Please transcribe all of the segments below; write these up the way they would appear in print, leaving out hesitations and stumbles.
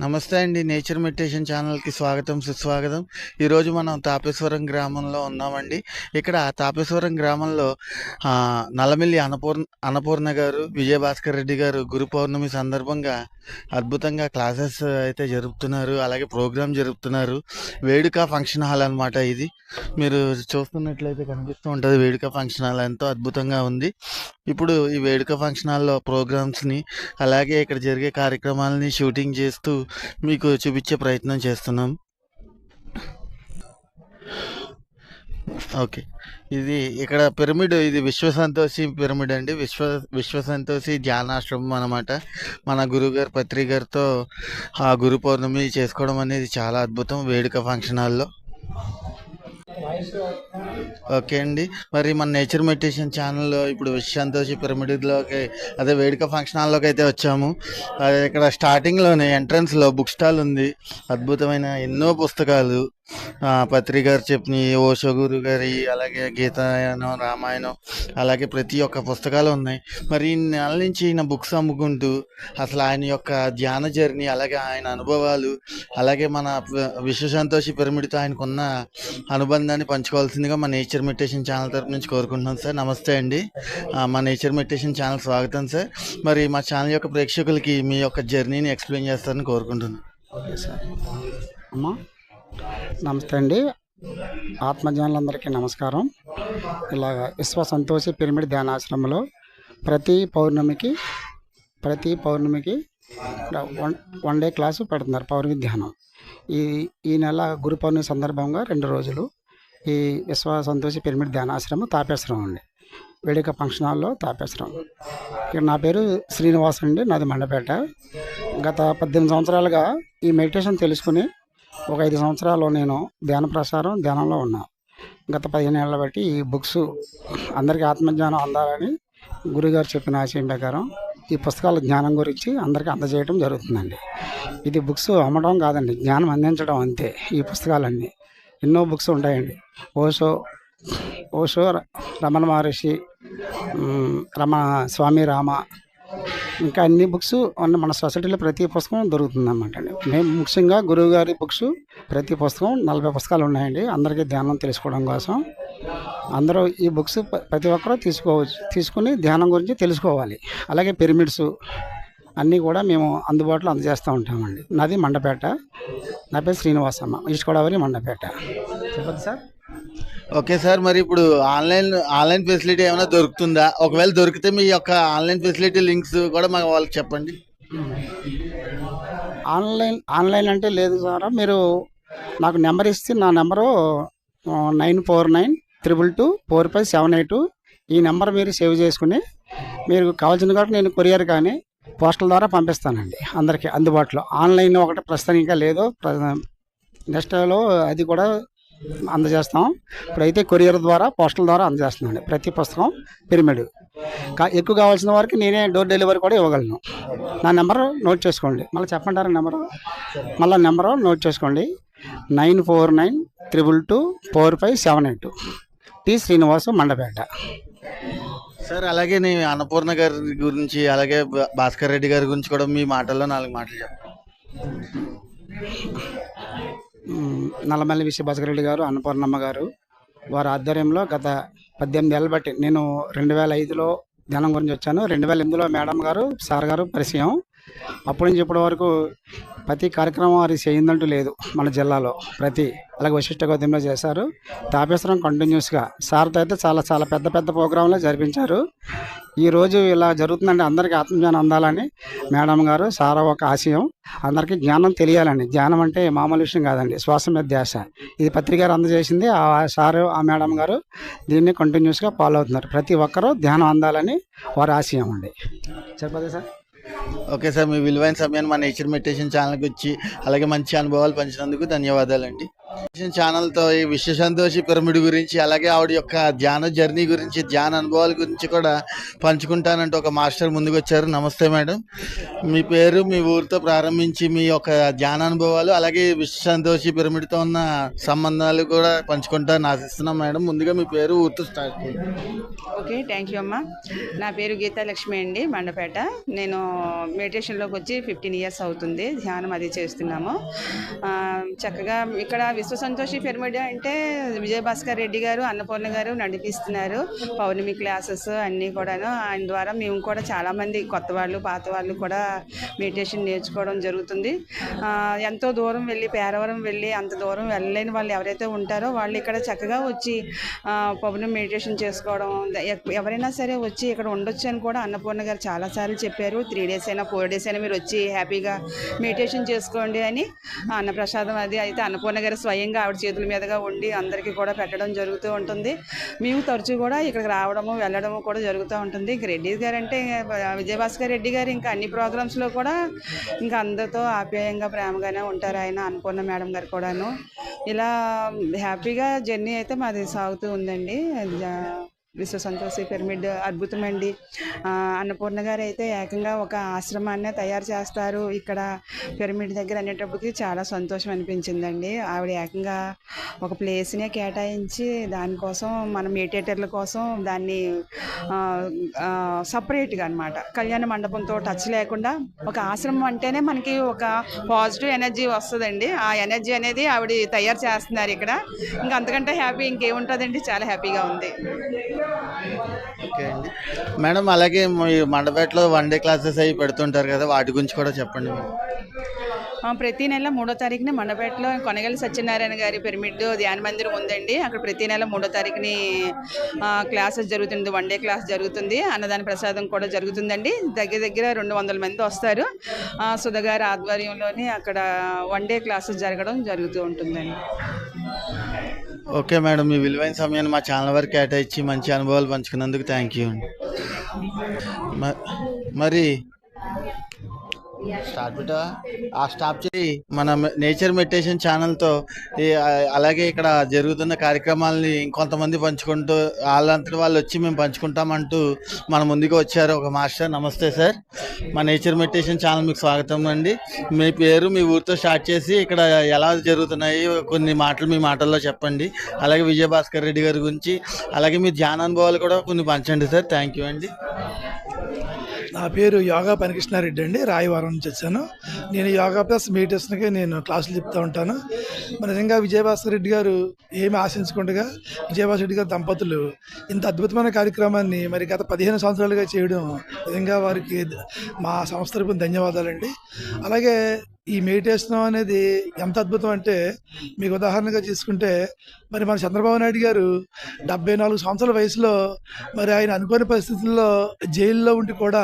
నమస్తే అండి. Nature meditation ఛానల్‌కి స్వాగతం, సుస్వాగతం. ఈరోజు మనం తాపేశ్వరం గ్రామంలో ఉన్నామండి. ఇక్కడ తాపేశ్వరం గ్రామంలో నల్లమిల్లి అన్నపూర్ణ గారు, విజయభాస్కర్ రెడ్డి గారు గురు పౌర్ణమి సందర్భంగా అద్భుతంగా క్లాసెస్ అయితే జరుపుతున్నారు. అలాగే ప్రోగ్రామ్ జరుపుతున్నారు. వేడుక ఫంక్షన్ హాల్ అనమాట ఇది. మీరు చూస్తున్నట్లయితే కనిపిస్తూ ఉంటుంది వేడుక ఫంక్షన్ హాల్ ఎంతో అద్భుతంగా ఉంది. ఇప్పుడు ఈ వేడుక ఫంక్షన్ హాల్‌లో ప్రోగ్రామ్స్‌ని అలాగే ఇక్కడ జరిగే కార్యక్రమాలని షూటింగ్ చేస్తూ మీకు చూపించే ప్రయత్నం చేస్తున్నాం. ఓకే. ఇది ఇక్కడ పిరమిడ్, ఇది విశ్వసంతోషి పిరమిడ్ అండి. విశ్వసంతోషి ధ్యానాశ్రమం అనమాట. మన గురువుగారు పత్రి గారితో ఆ గురు పౌర్ణమి చేసుకోవడం అనేది చాలా అద్భుతం వేడుక ఫంక్షన్ హాల్లో. ఓకే అండి. మరి మన నేచర్ మెడిటేషన్ ఛానల్లో ఇప్పుడు విశ్వసంతోషి పిరమిడ్లోకి, అదే వేడుక ఫంక్షన్ హాల్లోకి అయితే వచ్చాము. ఇక్కడ స్టార్టింగ్లోనే ఎంట్రన్స్లో బుక్ స్టాల్ ఉంది. అద్భుతమైన ఎన్నో పుస్తకాలు, పత్రి గారు చెప్పిన ఓషో గురు గారి, అలాగే గీతాయనం, రామాయణం, అలాగే ప్రతి ఒక్క పుస్తకాలు ఉన్నాయి. మరి ఈ నెల నుంచి ఈయన బుక్స్ అమ్ముకుంటూ అసలు ఆయన యొక్క ధ్యాన జర్నీ, అలాగే ఆయన అనుభవాలు, అలాగే మన విశ్వసంతోషి పిరమిడ్తో ఆయనకున్న అనుబంధాన్ని పంచుకోవాల్సిందిగా మా నేచర్ మెడిటేషన్ ఛానల్ తరపు నుంచి కోరుకుంటున్నాను సార్. నమస్తే అండి. మా నేచర్ మెడిటేషన్ ఛానల్ స్వాగతం సార్. మరి మా ఛానల్ యొక్క ప్రేక్షకులకి మీ యొక్క జర్నీని ఎక్స్ప్లెయిన్ చేస్తారని కోరుకుంటున్నాను. Okay sir. అమ్మా నమస్తే అండి. ఆత్మజ్ఞానులందరికీ నమస్కారం. ఇలాగ విశ్వ సంతోషి పిరమిడ్ ధ్యానాశ్రమంలో ప్రతి పౌర్ణమికి వన్ డే క్లాసు పెడుతున్నారు, పౌర్ణమి ధ్యానం. ఈ ఈ నెల గురు పౌర్ణమి సందర్భంగా 2 రోజులు ఈ విశ్వ సంతోషి పిరమిడ్ ధ్యానాశ్రమం తాపేశ్వరం అండి, వేడుక ఫంక్షన్ హాల్లో తాపేశ్వరం. ఇక్కడ నా పేరు శ్రీనివాస్ అండి, నాది మండపేట. గత 18 సంవత్సరాలుగా ఈ మెడిటేషన్ తెలుసుకుని ఒక 5 సంవత్సరాలు నేను ధ్యానంలో ఉన్నా. గత 15 ఏళ్ళ బట్టి ఈ బుక్స్ అందరికీ ఆత్మజ్ఞానం అందాలని గురుగారు చెప్పిన ఆశయం ప్రకారం ఈ పుస్తకాల జ్ఞానం గురించి అందరికీ అందజేయడం జరుగుతుందండి. ఇది బుక్స్ అమ్మడం కాదండి, జ్ఞానం అందించడం అంతే. ఈ పుస్తకాలన్నీ ఎన్నో బుక్స్ ఉంటాయండి. ఓషో రమణ మహర్షి, స్వామి రామ, ఇంకా అన్ని బుక్స్ మన సొసైటీలో ప్రతి పుస్తకం దొరుకుతుందన్నమాట అండి. మేము ముఖ్యంగా గురువు గారి బుక్స్ ప్రతి పుస్తకం 40 పుస్తకాలు ఉన్నాయండి. అందరికీ ధ్యానం తెలుసుకోవడం కోసం అందరూ ఈ బుక్స్ ప్రతి ఒక్కరూ తీసుకుని ధ్యానం గురించి తెలుసుకోవాలి. అలాగే పిరమిడ్స్ అన్నీ కూడా మేము అందుబాటులో అందజేస్తూ ఉంటామండి. నాది మండపేట, నా పేరు శ్రీనివాసమ్మ, ఈస్ట్ గోదావరి మండపేట. చెప్పండి సార్. Okay sir. మరి ఇప్పుడు ఆన్లైన్ ఫెసిలిటీ ఏమైనా దొరుకుతుందా? ఒకవేళ దొరికితే మీ యొక్క ఆన్లైన్ ఫెసిలిటీ లింక్స్ కూడా మాకు వాళ్ళకి చెప్పండి. ఆన్లైన్ అంటే లేదు సార్. మీరు నాకు నెంబర్ ఇస్తే, నా నెంబరు 9492224578. ఈ నెంబర్ మీరు సేవ్ చేసుకుని మీరు కావాల్సిన కాబట్టి నేను కొరియర్ కానీ పోస్టల్ ద్వారా పంపిస్తానండి అందరికీ అందుబాటులో. ఆన్లైన్ ఒకటి ప్రస్తుతం ఇంకా లేదు, నెక్స్ట్లో అది కూడా అందజేస్తాం. ఇప్పుడైతే కొరియర్ ద్వారా, పోస్టల్ ద్వారా అందజేస్తున్నాండి ప్రతి పుస్తకం పిరమిడ్. ఎక్కువ కావాల్సిన వారికి నేనే డోర్ డెలివరీ కూడా ఇవ్వగలను. నా నెంబర్ నోట్ చేసుకోండి. మళ్ళీ చెప్పంటారా నెంబరు? మళ్ళీ నెంబరు నోట్ చేసుకోండి. 9492224578. టి శ్రీనివాసు, మండపేట. సార్ అలాగే నేను అన్నపూర్ణ గారి గురించి, అలాగే భాస్కర్ రెడ్డి గారి గురించి కూడా మీ మాటల్లో 4 మాటలు చెప్పండి. నల్లమల్లి విజయభాస్కర్ రెడ్డి గారు, అన్నపూర్ణమ్మ గారు, వారి ఆధ్వర్యంలో గత 18 ఏళ్ళ బట్టి, నేను 2005లో ధ్యానం గురించి వచ్చాను. 2008లో మేడం గారు, సార్ గారు పరిచయం. అప్పటి నుంచి ఇప్పటి వరకు ప్రతి కార్యక్రమం వారి చేయిందంటూ లేదు మన జిల్లాలో. అలాగే వశిష్ఠ గౌతంలో చేశారు. తాపేశ్వరం కంటిన్యూస్గా సార్తో అయితే చాలా చాలా పెద్ద పెద్ద ప్రోగ్రాంలు జరిపించారు. ఈరోజు ఇలా జరుగుతుందంటే అందరికీ ఆత్మజ్ఞానం అందాలని మేడం గారు, సార్ ఒక ఆశయం. అందరికీ జ్ఞానం తెలియాలండి. జ్ఞానం అంటే మామూలు విషయం కాదండి, శ్వాస మీద ధ్యాస. ఇది పత్రిక గారు అందజేసింది. ఆ సారు, ఆ మేడం గారు దీన్ని కంటిన్యూస్గా ఫాలో అవుతున్నారు. ప్రతి ఒక్కరూ ధ్యానం అందాలని వారి ఆశయం అండి. చెప్పదే సార్. Okay sir. మీ విలువైన సమయాన్ని మా నేచర్ మెడిటేషన్ ఛానల్కి వచ్చి అలాగే మంచి అనుభవాలు పంచినందుకు ధన్యవాదాలండి. ఛానల్తో ఈ విశ్వ సంతోషి పిరమిడ్ గురించి అలాగే ఆవిడ యొక్క ధ్యాన జర్నీ గురించి ధ్యాన అనుభవాల గురించి కూడా పంచుకుంటానంటే ఒక మాస్టర్ ముందుకు వచ్చారు. నమస్తే మేడం, మీ పేరు మీ ఊరితో ప్రారంభించి మీ యొక్క ధ్యాన అనుభవాలు అలాగే విశ్వ సంతోషి పిరమిడ్తో ఉన్న సంబంధాలు కూడా పంచుకుంటారని ఆశిస్తున్నాం మేడం. ముందుగా మీ పేరు ఊరితో స్టార్ట్ చేయండి. ఓకే, థ్యాంక్ యూ అమ్మా. నా పేరు గీతాలక్ష్మి అండి, మండపేట. నేను మెడిటేషన్లోకి వచ్చి 15 ఇయర్స్ అవుతుంది. ధ్యానం అది చేస్తున్నాము. చక్కగా ఇక్కడ విశ్వ సంతోషి పిరమిడ్ అంటే విజయభాస్కర్ రెడ్డి గారు, అన్నపూర్ణ గారు నడిపిస్తున్నారు. పౌర్ణమి క్లాసెస్ అన్నీ కూడాను ఆయన ద్వారా మేము కూడా చాలామంది కొత్త వాళ్ళు పాత వాళ్ళు కూడా మెడిటేషన్ నేర్చుకోవడం జరుగుతుంది. ఎంతో దూరం వెళ్ళి పేరవరం వెళ్ళి అంత దూరం వెళ్ళలేని వాళ్ళు ఎవరైతే ఉంటారో వాళ్ళు ఇక్కడ చక్కగా వచ్చి పౌర్ణమి మెడిటేషన్ చేసుకోవడం, ఎవరైనా సరే వచ్చి ఇక్కడ ఉండొచ్చు అని కూడా అన్నపూర్ణ గారు చాలాసార్లు చెప్పారు. 3 days అయినా 4 days అయినా మీరు వచ్చి హ్యాపీగా మెడిటేషన్ చేసుకోండి అని. అన్నప్రసాదం అది అయితే అన్నపూర్ణ గారు స్వయంగా ఆవిడ చేతుల మీదుగా ఉండి అందరికీ కూడా పెట్టడం జరుగుతూ ఉంటుంది. మేము తరచూ కూడా ఇక్కడికి రావడము వెళ్ళడము కూడా జరుగుతూ ఉంటుంది. ఇంక రెడ్డి గారు అంటే విజయభాస్కర్ రెడ్డి గారు ఇంకా అన్ని ప్రోగ్రామ్స్లో కూడా ఇంకా అందరితో ఆప్యాయంగా ప్రేమగానే ఉంటారు. ఆయన అన్నపూర్ణ మేడం గారు కూడాను ఇలా హ్యాపీగా జర్నీ అయితే మాది సాగుతూ ఉందండి. విశ్వ సంతోషి పిరమిడ్ అద్భుతమండి. అన్నపూర్ణ గారు అయితే ఏకంగా ఒక ఆశ్రమాన్ని తయారు చేస్తారు ఇక్కడ పిరమిడ్ దగ్గర అనేటప్పటికి చాలా సంతోషం అనిపించిందండి. ఆవిడ ఏకంగా ఒక ప్లేస్నే కేటాయించి దానికోసం మన మెడిటేటర్ల కోసం దాన్ని సపరేట్గా అనమాట కళ్యాణ మండపంతో టచ్ లేకుండా ఒక ఆశ్రమం అంటేనే మనకి ఒక పాజిటివ్ ఎనర్జీ వస్తుందండి. ఆ ఎనర్జీ అనేది ఆవిడ తయారు చేస్తున్నారు ఇక్కడ. ఇంకా అంతకంటే హ్యాపీ ఇంకేముంటుందండి, చాలా హ్యాపీగా ఉంది. ఓకే అండి మేడం, అలాగే మీ మండపేటలో 1 day క్లాసెస్ అవి పెడుతుంటారు కదా, వాటి గురించి కూడా చెప్పండి. ప్రతి నెల 3వ తారీఖున మండపేటలో కొనగల్లి సత్యనారాయణ గారి పిరమిడ్ ధ్యాన మందిరం ఉందండి. అక్కడ ప్రతి నెల 3వ తారీఖుని క్లాసెస్ జరుగుతుంది. 1 day క్లాస్ జరుగుతుంది. అన్నదాన ప్రసాదం కూడా జరుగుతుందండి. దగ్గర 200 మంది వస్తారు. సుధగారి ఆధ్వర్యంలోని అక్కడ 1 day క్లాసెస్ జరగడం జరుగుతూ ఉంటుందండి. ఓకే మేడం, మీ విలువైన సమయాన్ని మా ఛానల్ వరకు కేటాయించి మంచి అనుభవాలు పంచుకున్నందుకు థ్యాంక్ యూ అండి. మరి స్టాప్ చేయి. మన నేచర్ మెడిటేషన్ ఛానల్తో అలాగే ఇక్కడ జరుగుతున్న కార్యక్రమాలని ఇంకొంతమంది పంచుకుంటూ వాళ్ళంతటి వాళ్ళు వచ్చి మేము పంచుకుంటామంటూ మన ముందుకు వచ్చారు ఒక మాస్టర్. నమస్తే సార్, మా నేచర్ మెడిటేషన్ ఛానల్ మీకు స్వాగతం అండి. మీ పేరు మీ ఊరితో స్టార్ట్ చేసి ఇక్కడ ఎలా జరుగుతున్నాయి కొన్ని మాటలు మీ మాటల్లో చెప్పండి. అలాగే విజయభాస్కర్ రెడ్డి గారి గురించి అలాగే మీ ధ్యాన అనుభవాలు కూడా కొన్ని పంచండి సార్. థ్యాంక్ యూ అండి. నా పేరు యోగా పనికృష్ణారెడ్డి అండి, రాయవరం నుంచి వచ్చాను. నేను యోగా ప్లస్ మెడిటేషన్కి నేను క్లాసులు చెప్తూ ఉంటాను. మరి నిజంగా విజయభాస్కర్ రెడ్డి గారు ఏమి ఆశించకుండా విజయభాస్కర్ రెడ్డి గారు దంపతులు ఇంత అద్భుతమైన కార్యక్రమాన్ని మరి గత 15 సంవత్సరాలుగా చేయడం నిజంగా వారికి మా సంస్థ తరపున ధన్యవాదాలండి. అలాగే ఈ మెడిటేషన్ అనేది ఎంత అద్భుతం అంటే మీకు ఉదాహరణగా తీసుకుంటే మరి మన చంద్రబాబు నాయుడు గారు 74 సంవత్సరాల వయసులో మరి ఆయన అనుకోని పరిస్థితుల్లో జైల్లో ఉండి కూడా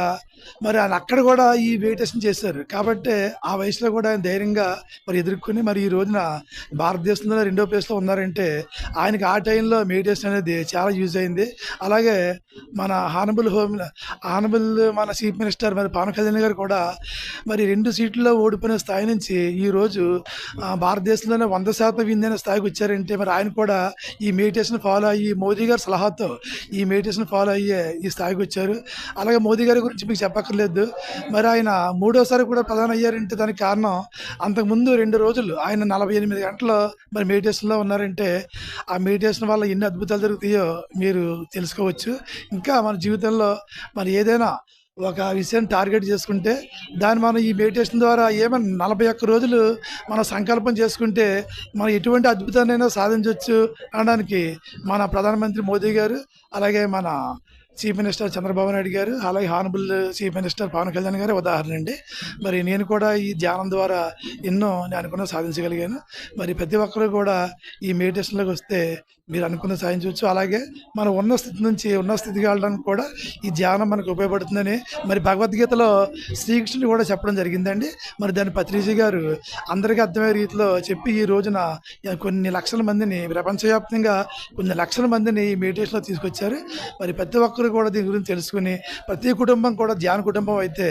మరి ఆయన అక్కడ కూడా ఈ మెడిటేషన్ చేశారు. కాబట్టి ఆ వయసులో కూడా ఆయన ధైర్యంగా మరి ఎదుర్కొని మరి ఈ రోజున భారతదేశంలో 2వ ప్లేస్లో ఉన్నారంటే ఆయనకి ఆ టైంలో మెడిటేషన్ అనేది చాలా యూజ్ అయింది. అలాగే మన హానబుల్ మన చీఫ్ మినిస్టర్ మరి పవన్ కళ్యాణ్ గారు కూడా మరి 2 సీట్లలో ఓడిపోయిన స్థాయి నుంచి ఈరోజు భారతదేశంలోనే 100% విందైన స్థాయికి వచ్చారంటే మరి ఆయన కూడా ఈ మెడిటేషన్ ఫాలో అయ్యి మోదీ గారి సలహాతో ఈ మెడిటేషన్ ఫాలో అయ్యే ఈ స్థాయికి వచ్చారు. అలాగే మోదీ గారి గురించి మీకు చెప్పక్కర్లేదు. మరి ఆయన 3వసారి కూడా ప్రధాని అయ్యారంటే దానికి కారణం అంతకుముందు 2 రోజులు ఆయన 48 గంటలు మరి మెడిటేషన్లో ఉన్నారంటే ఆ మెడిటేషన్ వల్ల ఎన్ని అద్భుతాలు జరుగుతాయో మీరు తెలుసుకోవచ్చు. ఇంకా మన జీవితంలో మరి ఏదైనా ఒక విషయాన్ని టార్గెట్ చేసుకుంటే దాన్ని మనం ఈ మెడిటేషన్ ద్వారా ఏమైనా 41 రోజులు మనం సంకల్పం చేసుకుంటే మనం ఎటువంటి అద్భుతాన్నైనా సాధించవచ్చు అనడానికి మన ప్రధానమంత్రి మోదీ గారు అలాగే మన చీఫ్ మినిస్టర్ చంద్రబాబు నాయుడు గారు అలాగే honourable chief minister Pawan Kalyan గారు ఉదాహరణ అండి. మరి నేను కూడా ఈ ధ్యానం ద్వారా ఎన్నో నేను అనుకున్నా సాధించగలిగాను. మరి ప్రతి ఒక్కరు కూడా ఈ మెడిటేషన్లోకి వస్తే మీరు అనుకున్న సాధించవచ్చు. అలాగే మనం ఉన్న స్థితి నుంచి ఉన్న స్థితికి వెళ్ళడానికి కూడా ఈ ధ్యానం మనకు ఉపయోగపడుతుందని మరి భగవద్గీతలో శ్రీకృష్ణుడు కూడా చెప్పడం జరిగిందండి. మరి దాన్ని పత్రిజీ గారు అందరికీ అర్థమయ్యే రీతిలో చెప్పి ఈ రోజున కొన్ని లక్షల మందిని ప్రపంచవ్యాప్తంగా కొన్ని లక్షల మందిని ఈ మెడిటేషన్లో తీసుకొచ్చారు. మరి ప్రతి ఒక్కరు కూడా దీని గురించి తెలుసుకుని ప్రతి కుటుంబం కూడా ధ్యాన కుటుంబం అయితే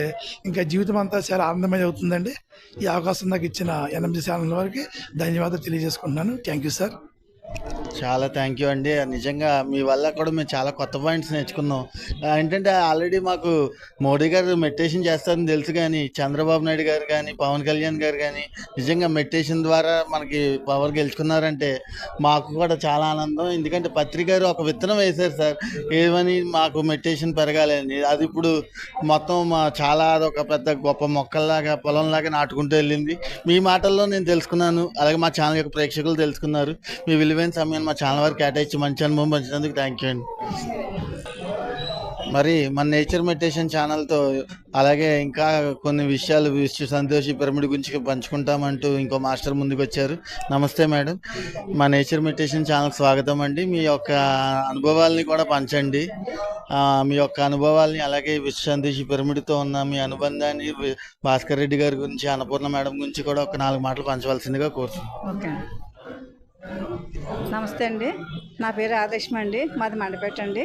ఇంకా జీవితం అంతా చాలా ఆనందమయం అవుతుందండి. ఈ అవకాశం నాకు ఇచ్చిన ఎన్ఎంజీ ఛానల్ వారికి ధన్యవాదాలు తెలియజేసుకుంటున్నాను. Thank you sir. చాలా థ్యాంక్ యూ అండి. నిజంగా మీ వల్ల కూడా మేము చాలా కొత్త పాయింట్స్ నేర్చుకున్నాం. ఏంటంటే ఆల్రెడీ మాకు మోడీ గారు మెడిటేషన్ చేస్తారని తెలుసు, కానీ చంద్రబాబు నాయుడు గారు కానీ పవన్ కళ్యాణ్ గారు కానీ నిజంగా మెడిటేషన్ ద్వారా మనకి పవర్ గెలుచుకున్నారంటే మాకు కూడా చాలా ఆనందం. ఎందుకంటే పత్రిక గారు ఒక విత్తనం వేశారు సార్, ఏమని మాకు మెడిటేషన్ పెరగాలని. అది ఇప్పుడు మొత్తం చాలా అదొక పెద్ద గొప్ప మొక్కల్లాగా పొలంలాగా నాటుకుంటూ వెళ్ళింది. మీ మాటల్లో నేను తెలుసుకున్నాను, అలాగే మా ఛానల్ యొక్క ప్రేక్షకులు తెలుసుకున్నారు. మీ విలువైన సమయాన్ని మా ఛానల్ వారికి కేటాయించి మంచి అనుభవం పంచినందుకు థ్యాంక్ యూ అండి. మరి మన నేచర్ మెడిటేషన్ ఛానల్తో అలాగే ఇంకా కొన్ని విషయాలు విశ్వ సంతోషి పిరమిడ్ గురించి పంచుకుంటామంటూ ఇంకో మాస్టర్ ముందుకు వచ్చారు. నమస్తే మేడం, మా నేచర్ మెడిటేషన్ ఛానల్కి స్వాగతం అండి. మీ యొక్క అనుభవాల్ని కూడా పంచండి. మీ యొక్క అనుభవాల్ని అలాగే విశ్వ సంతోషి పిరమిడ్తో ఉన్న మీ అనుబంధాన్ని భాస్కర్ రెడ్డి గారి గురించి, అన్నపూర్ణ మేడం గురించి కూడా ఒక 4 మాటలు పంచవలసిందిగా కోరుతున్నాను. ఓకే, నమస్తే అండి. నా పేరు ఆదేశం అండి, మాది మండపేట అండి.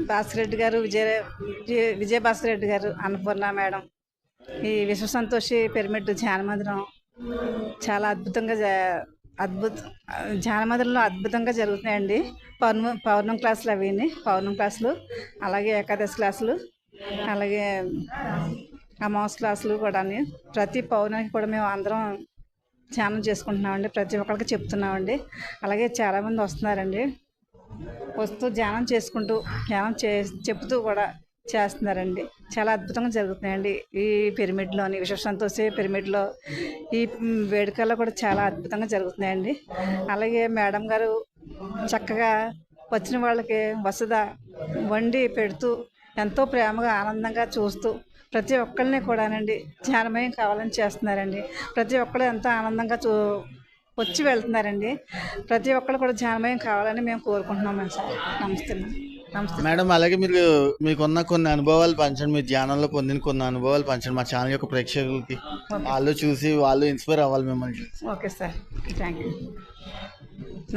భాస్కర్ రెడ్డి గారు, విజయ భాస్కర్ రెడ్డి గారు, అన్నపూర్ణ మేడం, ఈ విశ్వ సంతోషి పిరమిడ్ ధ్యాన మందిరం చాలా అద్భుతంగా ధ్యాన మందిరంలో అద్భుతంగా జరుగుతున్నాయండి. పౌర్ణమి క్లాసులు అవిని పౌర్ణమి క్లాసులు, అలాగే ఏకాదశి క్లాసులు, అలాగే అమావాస్య క్లాసులు కూడా. ప్రతి పౌర్ణమికి కూడా మేము అందరం ధ్యానం చేసుకుంటున్నామండి. ప్రతి ఒక్కరికి చెప్తున్నామండి. అలాగే చాలామంది వస్తున్నారండి, వస్తూ ధ్యానం చేసుకుంటూ చెప్తూ కూడా చేస్తున్నారండి. చాలా అద్భుతంగా జరుగుతున్నాయండి ఈ పిరమిడ్లోని, విశ్వ సంతోషి పిరమిడ్లో ఈ వేడుకల్లో కూడా చాలా అద్భుతంగా జరుగుతున్నాయండి. అలాగే మేడం గారు చక్కగా వచ్చిన వాళ్ళకి వసద వండి పెడుతూ ఎంతో ప్రేమగా ఆనందంగా చూస్తూ ప్రతి ఒక్కరిని కూడానండి ధ్యానమయం కావాలని చేస్తున్నారండి. ప్రతి ఒక్కరు ఎంతో ఆనందంగా వచ్చి వెళ్తున్నారండి. ప్రతి ఒక్కరు కూడా ధ్యానమయం కావాలని మేము కోరుకుంటున్నాం సార్. నమస్తే నమస్తే మేడం. అలాగే మీకున్న కొన్ని అనుభవాలు పంచండి, మీ ధ్యానంలో పొందిన కొన్ని అనుభవాలు పంచండి మా ఛానల్ యొక్క ప్రేక్షకులకి. వాళ్ళు చూసి వాళ్ళు ఇన్స్పైర్ అవ్వాలి మిమ్మల్ని చూసి. Okay sir, thank you.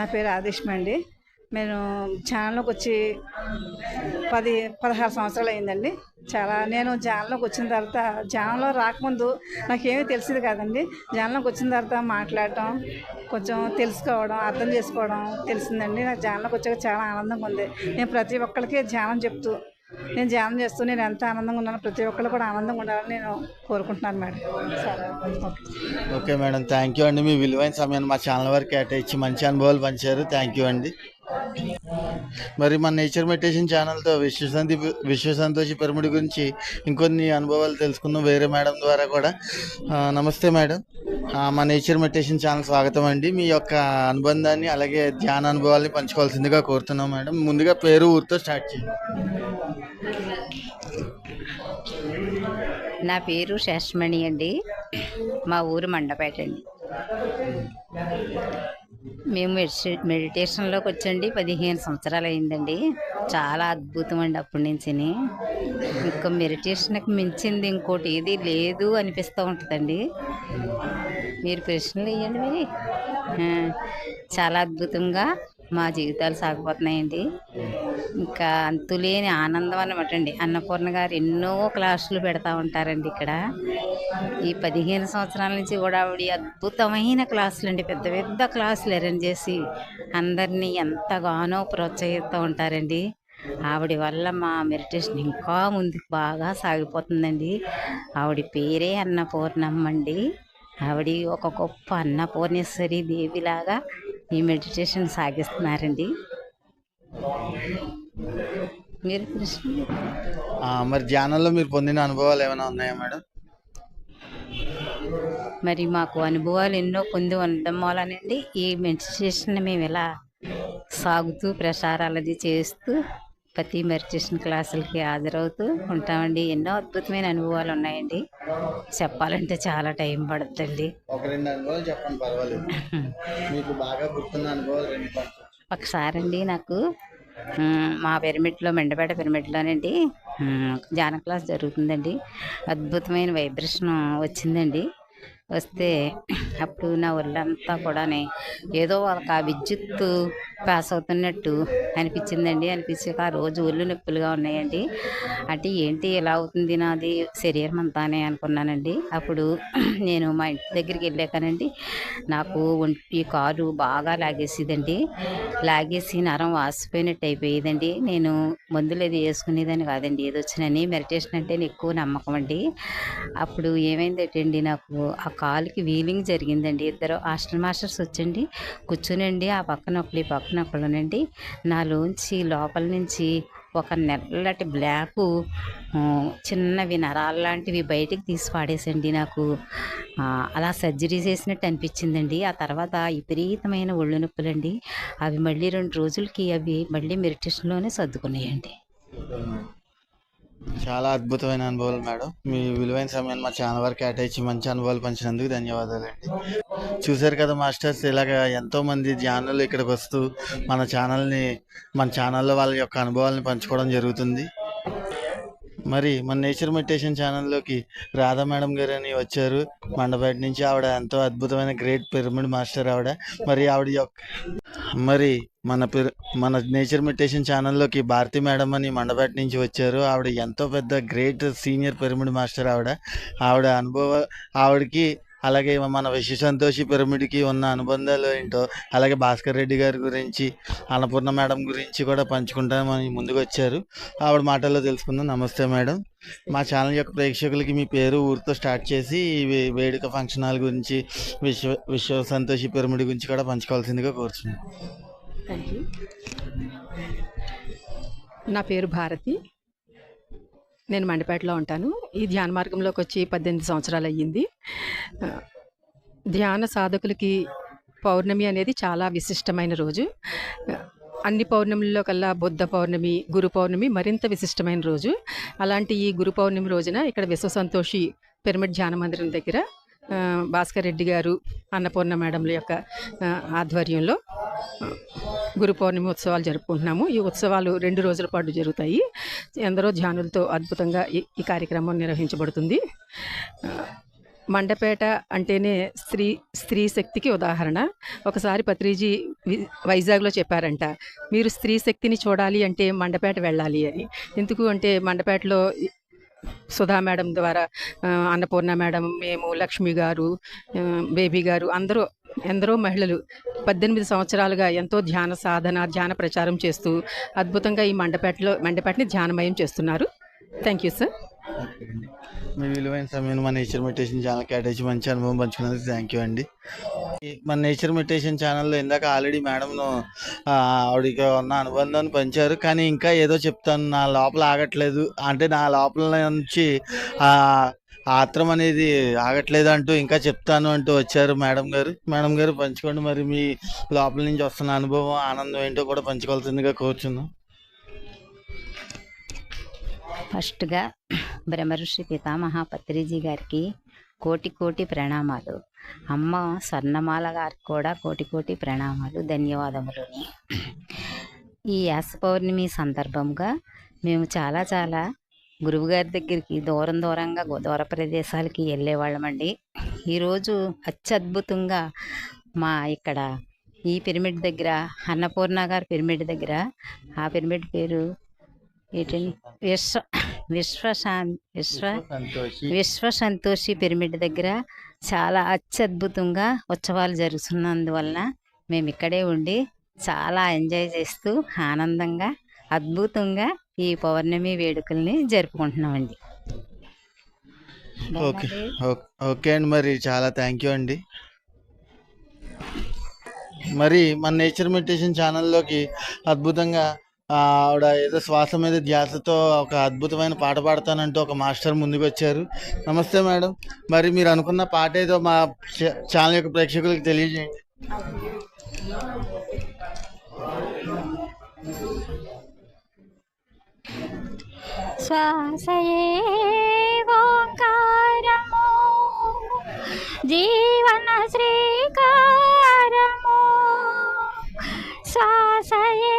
నా పేరు ఆదేశం అండి. నేను ఛానల్లోకి వచ్చి 16 సంవత్సరాలు అయిందండి. నేను ధ్యానంలోకి వచ్చిన తర్వాత, ధ్యానంలో రాకముందు నాకేమీ తెలిసేది కాదండి. ధ్యానంలోకి వచ్చిన తర్వాత మాట్లాడటం, కొంచెం తెలుసుకోవడం, అర్థం చేసుకోవడం తెలిసిందండి. నాకు ధ్యానంలోకి వచ్చాక చాలా ఆనందంగా ఉంది. నేను ప్రతి ఒక్కరికి ధ్యానం చెప్తూ, నేను ధ్యానం చేస్తూ నేను ఎంత ఆనందంగా ఉన్నాను, ప్రతి ఒక్కరు కూడా ఆనందంగా ఉండాలని నేను కోరుకుంటున్నాను మేడం. సరే, ఓకే మేడం, థ్యాంక్ యూ అండి. మీ విలువైన సమయాన్ని మా ఛానల్ వారికి కేటాయించి మంచి అనుభవాలు పంచారు. థ్యాంక్ యూ అండి. మరి మన నేచర్ మెడిటేషన్ ఛానల్తో విశ్వ సంతోషి పిరమిడ్ గురించి ఇంకొన్ని అనుభవాలు తెలుసుకుందాం వేరే మేడం ద్వారా కూడా. నమస్తే మేడం, మా నేచర్ మెడిటేషన్ ఛానల్ స్వాగతం అండి. మీ యొక్క అనుబంధాన్ని అలాగే ధ్యాన అనుభవాల్ని పంచుకోవాల్సిందిగా కోరుతున్నాం మేడం. ముందుగా పేరు, ఊరితో స్టార్ట్ చేయండి. నా పేరు శేషమణి అండి, మా ఊరు మండపేట అండి. మేము మెడిటేషన్లోకి వచ్చండి 15 సంవత్సరాలు అయిందండి. చాలా అద్భుతం అండి అప్పటి నుంచి. ఇంకా మెడిటేషన్కి మించింది ఇంకోటి ఏది లేదు అనిపిస్తూ ఉంటుందండి. మీరు ప్రశ్నలు వేయండి మరి. చాలా అద్భుతంగా మా జీవితాలు సాగిపోతున్నాయండి. ఇంకా అంతులేని ఆనందం అన్నమాట అండి. అన్నపూర్ణ గారు ఎన్నో క్లాసులు పెడతా ఉంటారండి ఇక్కడ. ఈ 15 సంవత్సరాల నుంచి కూడా ఆవిడ అద్భుతమైన క్లాసులు అండి, పెద్ద పెద్ద క్లాసులు అరేంజ్ చేసి అందరినీ ఎంతగానో ప్రోత్సహిస్తూ ఉంటారండి. ఆవిడ వల్ల మా మెడిటేషన్ ఇంకా ముందుకు బాగా సాగిపోతుందండి. ఆవిడ పేరే అన్నపూర్ణమ్మ అండి. ఆవిడ ఒక గొప్ప అన్నపూర్ణేశ్వరి దేవిలాగా ఈ మెడిటేషన్ సాగిస్తున్నారండి. మీరు మరి ధ్యానంలో మీరు పొందిన అనుభవాలు ఏమైనా ఉన్నాయా మేడం? మరి మాకు అనుభవాలు ఎన్నో పొంది ఉండడం వలనండి ఈ మెడిటేషన్ మేము ఇలా సాగుతూ ప్రసారాలది చేస్తూ ప్రతి మెడిటేషన్ క్లాసులకి హాజరవుతూ ఉంటామండి. ఎన్నో అద్భుతమైన అనుభవాలు ఉన్నాయండి. చెప్పాలంటే చాలా టైం పడుతుందండి. ఒక 2 అనుభవాలు చెప్పండి, పర్వాలేదు. మీకు బాగా గుర్తున్న అనుభవాలు 2 పంచండి. ఒకసారండి నాకు మా పిరమిడ్లో, మెండపేట పిరమిడ్లోనండి ధ్యాన క్లాస్ జరుగుతుందండి. అద్భుతమైన వైబ్రేషన్ వచ్చిందండి. వస్తే అప్పుడు నా ఒళ్ళంతా కూడా ఏదో ఒక విద్యుత్తు పాస్ అవుతున్నట్టు అనిపించిందండి. అనిపించాక ఆ రోజు ఒళ్ళు నొప్పులుగా ఉన్నాయండి. అంటే ఏంటి ఇలా అవుతుంది నాది శరీరం అంతానే అనుకున్నానండి. అప్పుడు నేను మా ఇంటి దగ్గరికి వెళ్ళాకనండి నాకు ఒంటి కాలు బాగా లాగేసేదండి. లాగేసి నరం వాసిపోయినట్టు అయిపోయేదండి. నేను మందులు ఏది వేసుకునేదని కాదండి, ఏది వచ్చినని. మెడిటేషన్ అంటే ఎక్కువ నమ్మకం అండి. అప్పుడు ఏమైందంటే నాకు ఆ కాలుకి వీలింగ్ జరిగిందండి. 2 హాస్టల్ మాస్టర్స్ వచ్చండి కూర్చునండి ఆ పక్కన ఒకళ్ళు ఈ పక్కన ఒకళ్ళునండి నాలోంచి లోపల నుంచి ఒక నల్లటి బ్లాకు చిన్నవి నరాలు లాంటివి బయటికి తీసి పాడేసండి. నాకు అలా సర్జరీ చేసినట్టు అనిపించిందండి. ఆ తర్వాత విపరీతమైన ఒళ్ళు నొప్పులండి. అవి మళ్ళీ 2 రోజులకి అవి మళ్ళీ మెడిటేషన్లోనే సర్దుకున్నాయండి. చాలా అద్భుతమైన అనుభవాలు మేడం. మీ విలువైన సమయాన్ని మా ఛానల్ వరకు కేటాయించి మంచి అనుభవాలు పంచినందుకు ధన్యవాదాలండి. చూశారు కదా మాస్టర్స్, ఇలాగ ఎంతోమంది ధ్యానులు ఇక్కడికి వస్తూ మన ఛానల్లో వాళ్ళ యొక్క అనుభవాలను పంచుకోవడం జరుగుతుంది. మరి మన నేచర్ మెడిటేషన్ ఛానల్లోకి రాధా మేడం గారు అని వచ్చారు మండపేట నుంచి. ఆవిడ ఎంతో అద్భుతమైన గ్రేట్ పిరమిడ్ మాస్టర్ ఆవిడ. మరి మన నేచర్ మెడిటేషన్ ఛానల్లోకి భారతి మేడం అని మండపేట నుంచి వచ్చారు. ఆవిడ ఎంతో పెద్ద గ్రేట్ సీనియర్ పిరమిడ్ మాస్టర్ ఆవిడ ఆవిడకి అలాగే మన విశ్వ సంతోషి పిరమిడ్కి ఉన్న అనుబంధాలు ఏంటో, అలాగే భాస్కర్ రెడ్డి గారి గురించి, అన్నపూర్ణ మేడం గురించి కూడా పంచుకుంటామని ముందుకు వచ్చారు. ఆవిడ మాటల్లో తెలుసుకుందాం. నమస్తే మేడం. మా ఛానల్ యొక్క ప్రేక్షకులకి మీ పేరు, ఊరితో స్టార్ట్ చేసి వేడుక ఫంక్షన్ హాల్ గురించి, విశ్వ సంతోషి పిరమిడ్ గురించి కూడా పంచుకోవాల్సిందిగా కోరుచున్నాను. Thank you. నా పేరు భారతి. నేను మండపేటలో ఉంటాను. ఈ ధ్యాన మార్గంలోకి వచ్చి 18 సంవత్సరాలు అయ్యింది. ధ్యాన సాధకులకి పౌర్ణమి అనేది చాలా విశిష్టమైన రోజు. అన్ని పౌర్ణమిల్లో కల్లా బుద్ధ పౌర్ణమి, గురు పౌర్ణమి మరింత విశిష్టమైన రోజు. అలాంటి ఈ గురు పౌర్ణమి రోజున ఇక్కడ విశ్వ సంతోషి పిరమిడ్ ధ్యాన మందిరం దగ్గర భాస్కర్ రెడ్డి గారు, అన్నపూర్ణ మేడంల యొక్క ఆధ్వర్యంలో గురు పౌర్ణమి ఉత్సవాలు జరుపుకుంటున్నాము. ఈ ఉత్సవాలు 2 రోజుల పాటు జరుగుతాయి. ఎందరో ధ్యానులతో అద్భుతంగా ఈ కార్యక్రమం నిర్వహించబడుతుంది. మండపేట అంటేనే స్త్రీ శక్తికి ఉదాహరణ. ఒకసారి పత్రిజీ వైజాగ్లో చెప్పారంట, మీరు స్త్రీ శక్తిని చూడాలి అంటే మండపేట వెళ్ళాలి అని. ఎందుకు అంటే మండపేటలో సుధా మేడం ద్వారా అన్నపూర్ణ మేడం, మేము, లక్ష్మి గారు, బేబీ గారు ఎందరో మహిళలు 18 సంవత్సరాలుగా ఎంతో ధ్యాన సాధన, ధ్యాన ప్రచారం చేస్తూ అద్భుతంగా ఈ మండపేటని ధ్యానమయం చేస్తున్నారు. Thank you sir. మీ విలువైన సమయం మన నేచర్ మెడిటేషన్ ఛానల్ కేటాయించి మంచి అనుభవం పంచుకున్నందుకు థ్యాంక్ యూ అండి. మన నేచర్ మెడిటేషన్ ఛానల్లో ఇందాక ఆల్రెడీ మేడంను ఆవిడకి ఉన్న అనుబంధాన్ని పంచారు. కానీ ఇంకా ఏదో చెప్తాను, నా లోపల ఆగట్లేదు, అంటే నా లోపల నుంచి ఆత్రం అనేది ఆగట్లేదు అంటూ ఇంకా చెప్తాను అంటూ వచ్చారు మేడం గారు పంచుకోండి. మరి మీ లోపల నుంచి వస్తున్న అనుభవం, ఆనందం ఏంటో కూడా పంచుకోవాల్సిందిగా కోరుచున్నాం. ఫస్ట్గా బ్రహ్మర్షి పితామహ పత్రిజీ గారికి కోటి ప్రణామాలు. అమ్మ స్వర్ణమాల గారికి కూడా కోటి ప్రణామాలు, ధన్యవాదములు. ఈ యాస పౌర్ణమి సందర్భంగా మేము చాలా గురువుగారి దగ్గరికి దూరంగా దూర ప్రదేశాలకి వెళ్ళేవాళ్ళమండి. ఈరోజు అత్యద్భుతంగా మా ఇక్కడ ఈ పిరమిడ్ దగ్గర, అన్నపూర్ణ గారి పిరమిడ్ దగ్గర, ఆ పిరమిడ్ పేరు ఏంటండి, విశ్వ సంతోషి పిరమిడ్ దగ్గర చాలా అత్యద్భుతంగా ఉత్సవాలు జరుగుతున్నందువలన మేము ఇక్కడే ఉండి చాలా ఎంజాయ్ చేస్తూ ఆనందంగా అద్భుతంగా ఈ పౌర్ణమి వేడుకల్ని జరుపుకుంటున్నామండి. ఓకే అండి, మరి చాలా థ్యాంక్ యూ అండి. మరి మన నేచర్ మెడిటేషన్ ఛానల్లోకి అద్భుతంగా ఆవిడ ఏదో శ్వాస మీద ధ్యాసతో ఒక అద్భుతమైన పాట పాడతానంటూ ఒక మాస్టర్ ముందుకు వచ్చారు. నమస్తే మేడం. మరి మీరు అనుకున్న పాట ఏదో మా ఛానల్ యొక్క ప్రేక్షకులకు తెలియజేయండి. శ్వాసయే ఓంకారము జీవన శ్రీకారము శ్వాసయే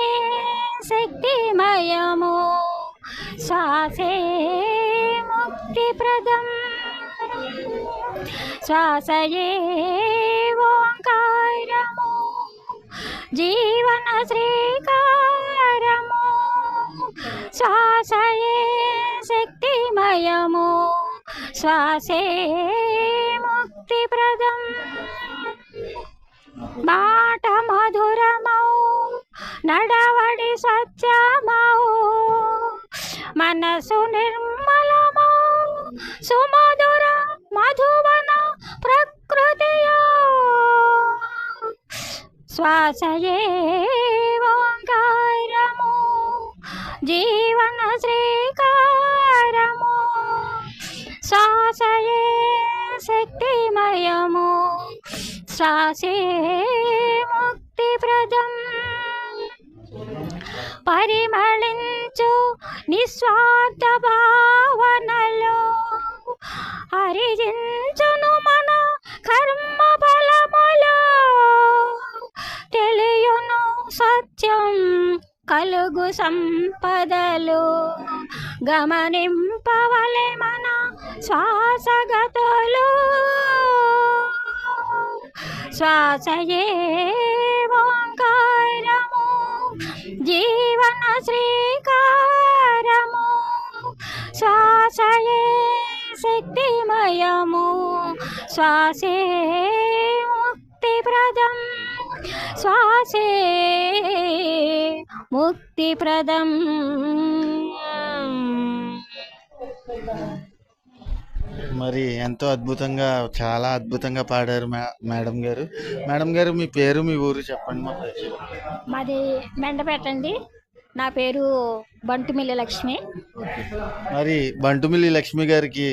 శక్తిమయము శ్వాసే ముక్తిప్రదం శ్వాసయే ఓంకారము జీవన శ్రీకారము శ్వాసయే శక్తిమయము శ్వాసే ముక్తిప్రదం మాట మధురమౌ నడవడి స్వచ్ఛమౌ మనసు నిర్మలమౌ సుమధుర మధువన ప్రకృతియో శ్వాసయే ఓంకారము జీవన శ్రీకారము శ్వాసయే శక్తిమయము శ్వాసే ముక్తిప్రదం పరిమళించు నిస్వార్థ భావనలో హరించును మన కర్మ ఫలములో తెలియును సత్యం కలుగు సంపదలు గమనింపవలె మన శ్వాసగతులు శ్వాసయే ఓంకారము జీవన శ్రీకారము శ్వాసయే శక్తిమయము శ్వాసే ముక్తిప్రదం శ్వాసే ముక్తిప్రదం. మరి ఎంతో అద్భుతంగా, చాలా అద్భుతంగా పాడారు మేడం గారు. మేడం గారు, మీ పేరు, మీ ఊరు చెప్పండి మా ప్రేక్షకులకు. మాది మెండపేట అండి. నా పేరు బంటుమిల్లి లక్ష్మి. మరి బంటుమిల్లి లక్ష్మి గారికి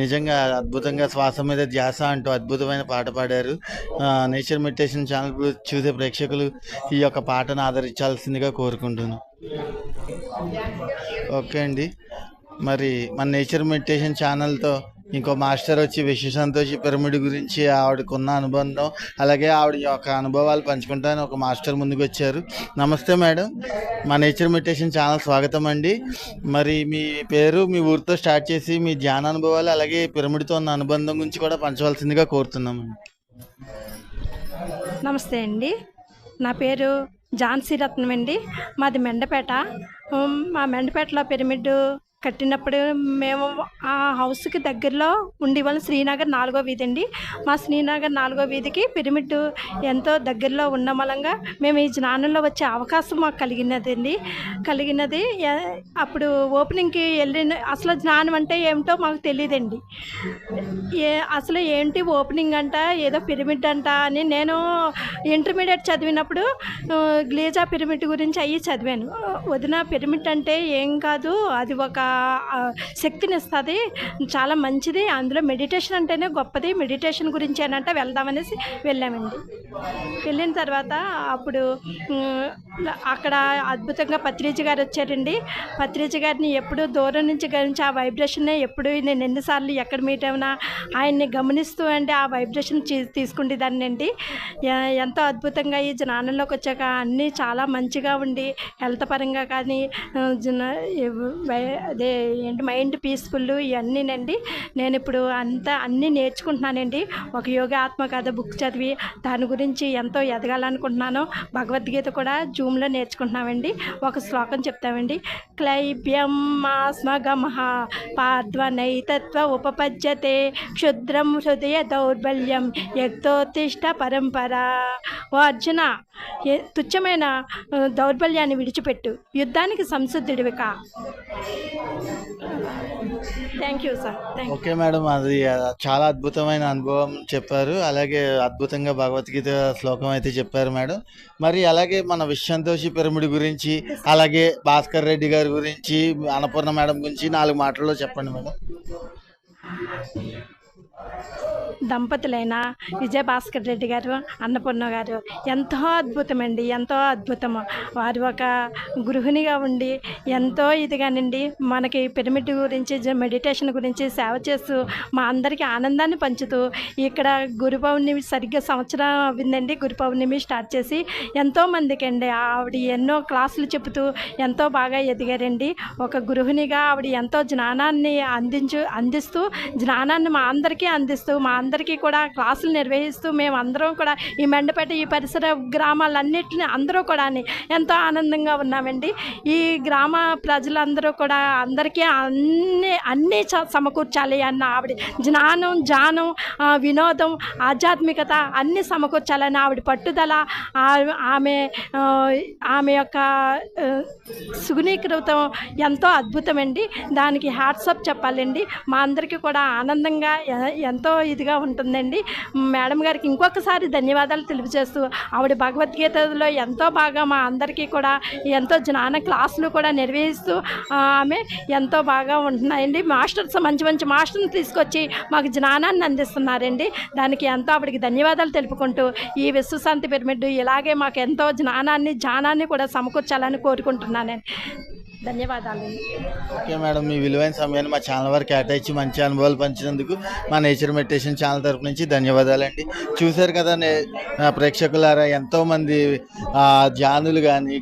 నిజంగా అద్భుతంగా శ్వాస మీద ధ్యాస అంటూ అద్భుతమైన పాట పాడారు. నేచర్ మెడిటేషన్ ఛానల్ చూసే ప్రేక్షకులు ఈ యొక్క పాటను ఆదరించాల్సిందిగా కోరుకుంటున్నాను. ఓకే అండి. మరి మన నేచర్ మెడిటేషన్ ఛానల్తో ఇంకో మాస్టర్ వచ్చి విశ్వ సంతోషి పిరమిడ్ గురించి ఆవిడకున్న అనుబంధం, అలాగే ఆవిడ యొక్క అనుభవాలు పంచుకుంటానని ఒక మాస్టర్ ముందుకు వచ్చారు. నమస్తే మేడం, మా నేచర్ మెడిటేషన్ ఛానల్ స్వాగతం అండి. మరి మీ పేరు, మీ ఊరితో స్టార్ట్ చేసి మీ ధ్యాన అనుభవాలు, అలాగే పిరమిడ్తో ఉన్న అనుబంధం గురించి కూడా పంచవలసిందిగా కోరుతున్నామండి. నమస్తే అండి, నా పేరు ఝాన్సీ రత్నం అండి. మాది మెండపేట. మా మెండపేటలో పిరమిడ్ కట్టినప్పుడు మేము ఆ హౌస్కి దగ్గరలో ఉండేవాళ్ళం. శ్రీనగర్ 4వ వీధి అండి. మా శ్రీనగర్ 4వ వీధికి పిరమిడ్ ఎంతో దగ్గరలో ఉన్న మూలంగా మేము ఈ జ్ఞానంలో వచ్చే అవకాశం మాకు కలిగినది. అప్పుడు ఓపెనింగ్కి వెళ్ళిన అసలు జ్ఞానం అంటే ఏమిటో మాకు తెలియదండి. అసలు ఏంటి ఓపెనింగ్ అంట, ఏదో పిరమిడ్ అంట అని నేను ఇంటర్మీడియట్ చదివినప్పుడు గ్లీజా పిరమిడ్ గురించి అయ్యి చదివాను. వదిన పిరమిడ్ అంటే ఏం కాదు, అది ఒక శక్తిని ఇస్తుంది, చాలా మంచిది, అందులో మెడిటేషన్ అంటేనే గొప్పది, మెడిటేషన్ గురించి అనంటే వెళ్దామనేసి వెళ్ళామండి. వెళ్ళిన తర్వాత అప్పుడు అక్కడ అద్భుతంగా పత్రిజీ గారు వచ్చారండి. పత్రిజీ గారిని ఎప్పుడు దూరం నుంచి గమనించి ఆ వైబ్రేషన్నే ఎప్పుడు నేను ఎన్నిసార్లు ఎక్కడ మీట్ అయినా ఆయన్ని గమనిస్తూ అంటే ఆ వైబ్రేషన్ తీసుకుండేదాన్ని అండి. ఎంతో అద్భుతంగా ఈ జ్ఞానంలోకి వచ్చాక అన్నీ చాలా మంచిగా ఉండి హెల్త్ పరంగా కానీ అదే ఏంటి మైండ్ పీస్ఫుల్ ఇవన్నీనండి. నేను ఇప్పుడు అన్నీ నేర్చుకుంటున్నానండి. ఒక యోగా ఆత్మకథ బుక్ చదివి దాని గురించి ఎంతో ఎదగాలనుకుంటున్నాను. భగవద్గీత కూడా జూమ్లో నేర్చుకుంటున్నామండి. ఒక శ్లోకం చెప్తామండి. క్లైబ్యం మాస్మగమః పాద్వనైతత్వ ఉపపద్యతే క్షుద్రం హృదయ దౌర్బల్యం యక్తోత్తిష్ట పరంపర. ఓ అర్జున, తుచ్చమైన దౌర్బల్యాన్ని విడిచిపెట్టు, యుద్ధానికి సంసిద్ధుడివి కా. Thank you sir. Okay madam, అది చాలా అద్భుతమైన అనుభవం చెప్పారు. అలాగే అద్భుతంగా భగవద్గీత శ్లోకం అయితే చెప్పారు మేడం. మరి అలాగే మన విశ్వ సంతోషి పిరమిడ్ గురించి, అలాగే భాస్కర్ రెడ్డి గారి గురించి, అన్నపూర్ణ మేడం గురించి 4 మాటల్లో చెప్పండి మేడం. దంపతులైన విజయభాస్కర్ రెడ్డి గారు, అన్నపూర్ణ గారు ఎంతో అద్భుతమండి, ఎంతో అద్భుతము. వారు ఒక గృహిణిగా ఉండి ఎంతో ఇదిగానండి మనకి పిరమిడ్ గురించి మెడిటేషన్ గురించి సేవ చేస్తూ మా అందరికీ ఆనందాన్ని పంచుతూ ఇక్కడ గురు పౌర్ణమి సరిగ్గా సంవత్సరం అయిందండి. గురు పౌర్ణమి స్టార్ట్ చేసి ఎంతోమందికి అండి ఆవిడ ఎన్నో క్లాసులు చెబుతూ ఎంతో బాగా ఎదిగారండి. ఒక గృహిణిగా ఆవిడ ఎంతో జ్ఞానాన్ని అందిస్తూ జ్ఞానాన్ని మా అందరికీ అందిస్తూ మా అందరికీ కూడా క్లాసులు నిర్వహిస్తూ మేము అందరం కూడా ఈ మెండపేట ఈ పరిసర గ్రామాలన్నింటినీ అందరూ కూడా ఎంతో ఆనందంగా ఉన్నామండి. ఈ గ్రామ ప్రజలందరూ కూడా అందరికీ అన్నీ సమకూర్చాలి అన్న ఆవిడ జ్ఞానం, జానం, వినోదం, ఆధ్యాత్మికత అన్నీ సమకూర్చాలని ఆవిడ పట్టుదల, ఆమె యొక్క సుగుణీకృతం ఎంతో అద్భుతమండి. దానికి హ్యాట్సప్ చెప్పాలండి. మా అందరికీ కూడా ఆనందంగా ఎంతో ఇదిగా ఉంటుందండి. మేడం గారికి ఇంకొకసారి ధన్యవాదాలు తెలియజేస్తూ ఆవిడ భగవద్గీతలో ఎంతో బాగా మా అందరికీ కూడా ఎంతో జ్ఞాన క్లాసులు కూడా నిర్వహిస్తూ ఆమె ఎంతో బాగా ఉంటున్నాయండి. మాస్టర్స్ మంచి మంచి మాస్టర్ని తీసుకొచ్చి మాకు జ్ఞానాన్ని అందిస్తున్నారండి. దానికి ఎంతో ఆవిడకి ధన్యవాదాలు తెలుపుకుంటూ ఈ విశ్వశాంతి పిరమిడ్ ఇలాగే మాకు ఎంతో జ్ఞానాన్ని కూడా సమకూర్చాలని కోరుకుంటున్నానండి. ధన్యవాదాలు. ఓకే మేడం, మీ విలువైన సమయాన్ని మా ఛానల్ వారికి కేటాయించి మంచి అనుభవాలు పంచినందుకు మా నేచర్ మెడిటేషన్ ఛానల్ తరపు నుంచి ధన్యవాదాలండి. చూశారు కదా ప్రేక్షకులారా, ఎంతోమంది ధ్యానులు కానీ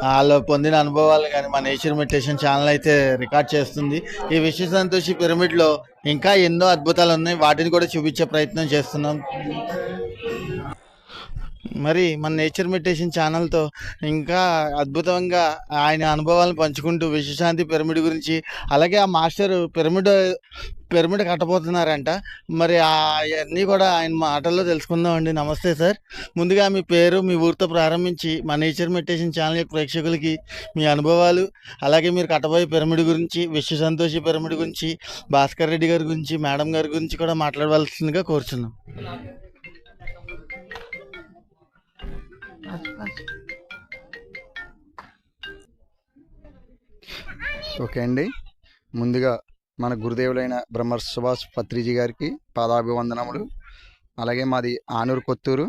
వాళ్ళు పొందిన అనుభవాలు కానీ మా నేచర్ మెడిటేషన్ ఛానల్ అయితే రికార్డ్ చేస్తుంది. ఈ విశ్వ సంతోషి పిరమిడ్లో ఇంకా ఎన్నో అద్భుతాలు ఉన్నాయి, వాటిని కూడా చూపించే ప్రయత్నం చేస్తున్నాం. మరి మన నేచర్ మెడిటేషన్ ఛానల్తో ఇంకా అద్భుతంగా ఆయన అనుభవాలను పంచుకుంటూ విశ్వశాంతి పిరమిడ్ గురించి, అలాగే ఆ మాస్టర్ పిరమిడ్ కట్టబోతున్నారంట. మరి అవన్నీ కూడా ఆయన మాటల్లో తెలుసుకుందామండి. నమస్తే సార్, ముందుగా మీ పేరు, మీ ఊరితో ప్రారంభించి మా నేచర్ మెడిటేషన్ ఛానల్ యొక్క ప్రేక్షకులకి మీ అనుభవాలు, అలాగే మీరు కట్టబోయే పిరమిడ్ గురించి, విశ్వ సంతోషి పిరమిడ్ గురించి, భాస్కర్ రెడ్డి గారి గురించి, మేడం గారి గురించి కూడా మాట్లాడవలసిందిగా కోరుచున్నాం. ఓకే అండి, ముందుగా మన గురుదేవులైన బ్రహ్మ సుభాష్ పత్రిజీ గారికి పాదాభివందనములు. అలాగే మాది ఆనూరు కొత్తూరు.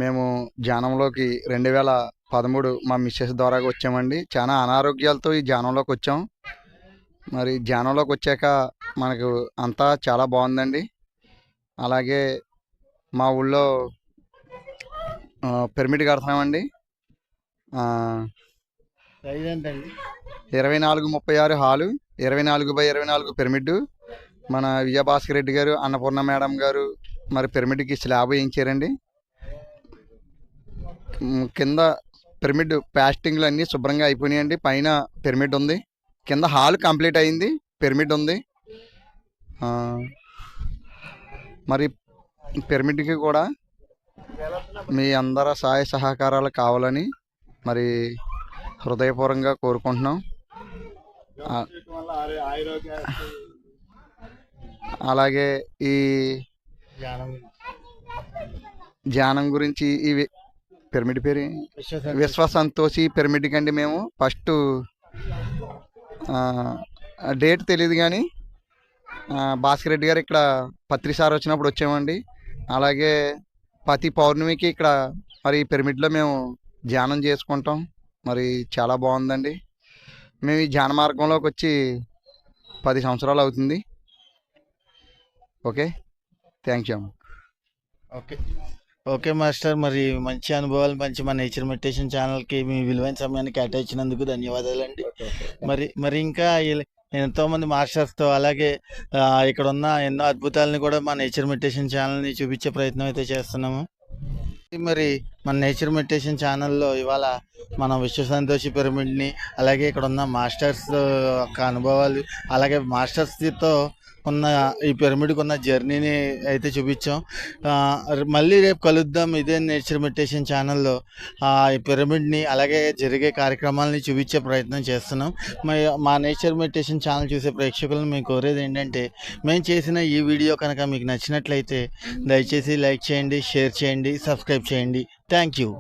మేము ధ్యానంలోకి 2013 మా మిస్సెస్ ద్వారా వచ్చామండి. చాలా అనారోగ్యాలతో ఈ ధ్యానంలోకి వచ్చాం. మరి ధ్యానంలోకి వచ్చాక మనకు అంతా చాలా బాగుందండి. అలాగే మా ఊళ్ళో pyramid కడతామండి. 24x36 hall, 24x24 pyramid. మన విజయభాస్కర్ రెడ్డి గారు, అన్నపూర్ణ మేడం గారు మరి పిరమిడ్కి స్లాబ్ వేయించారండి. కింద పిరమిడ్ ప్లాస్టింగ్లు అన్నీ శుభ్రంగా అయిపోయినాయండి. పైన పిరమిడ్ ఉంది, కింద హాల్ కంప్లీట్ అయింది, పిరమిడ్ ఉంది. మరి పిరమిడ్కి కూడా మీ అందరి సహాయ సహకారాలు కావాలని మరి హృదయపూర్వకంగా కోరుకుంటున్నాం. అలాగే ఈ ధ్యానం గురించి ఈ పిరమిడ్ పేరు విశ్వ సంతోషి పిరమిడ్ కండి. మేము ఫస్ట్ డేట్ తెలియదు కానీ భాస్కర్ రెడ్డి గారు ఇక్కడ పత్రిసారి వచ్చినప్పుడు వచ్చామండి. అలాగే ప్రతి పౌర్ణమికి ఇక్కడ మరి పిరమిడ్లో మేము ధ్యానం చేసుకుంటాం. మరి చాలా బాగుందండి. మేము ఈ ధ్యాన మార్గంలోకి వచ్చి 10 సంవత్సరాలు అవుతుంది. Okay, thank you. Okay master, మరి మంచి అనుభవాలు పంచి మా నేచర్ మెడిటేషన్ ఛానల్కి మీ విలువైన సమయాన్ని కేటాయించినందుకు ధన్యవాదాలండి. మరి ఇంకా ఎంతోమంది మాస్టర్స్తో అలాగే ఇక్కడ ఉన్న ఎన్నో అద్భుతాలని కూడా మా నేచర్ మెడిటేషన్ ఛానల్ని చూపించే ప్రయత్నం అయితే చేస్తున్నాము. మరి మన నేచర్ మెడిటేషన్ ఛానల్లో ఇవాళ మనం విశ్వ సంతోషి పిరమిడ్ని, అలాగే ఇక్కడ ఉన్న మాస్టర్స్ యొక్క అనుభవాలు, అలాగే మాస్టర్స్తో ఉన్న ఈ పిరమిడ్కి ఉన్న జర్నీని అయితే చూపించాం. మళ్ళీ రేపు కలుద్దాం ఇదే నేచర్ మెడిటేషన్ ఛానల్లో. ఈ పిరమిడ్ని అలాగే జరిగే కార్యక్రమాలని చూపించే ప్రయత్నం చేస్తున్నాం. మా నేచర్ మెడిటేషన్ ఛానల్ చూసే ప్రేక్షకులను మేము కోరేది ఏంటంటే, మేము చేసిన ఈ వీడియో కనుక మీకు నచ్చినట్లయితే దయచేసి లైక్ చేయండి, షేర్ చేయండి, సబ్స్క్రైబ్ చేయండి. Thank you.